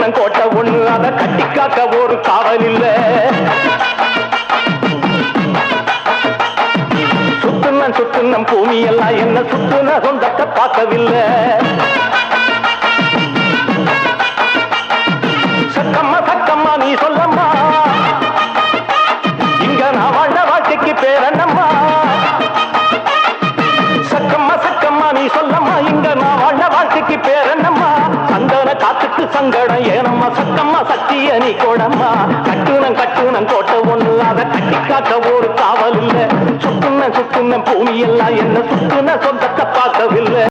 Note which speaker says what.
Speaker 1: சுத்துனம் கோட்டை ஒண்ணு அதை கட்டி காக்க ஒரு காவல் இல்ல. சுத்துனம் பூமி எல்லாம் என்ன சுத்துன சொந்தத்தை பார்க்கவில்லை. சக்கம்மா சக்கம்மா நீ சொல்லம்மா, இங்க நான் வாழ்ந்த வாழ்க்கைக்கு பேரண்ணம்மா. சக்கம்மா சக்கம்மா நீ சொல்லம்மா, இங்க நான் வாழ்ந்த வாழ்க்கைக்கு பேரண்ணம்மா. சந்தன காத்துக்கு சங்கடம் ஏனம்மா, சக்கம்மா சக்திய நீ கோடம்மா. கட்டுனம் கோட்டை ஒண்ணு அதை கட்டி காக்க ஒரு காவல் இல்ல. சுத்துன பூமி எல்லாம் என்ன சுத்துன சொந்தத்தை பார்க்கவில்லை.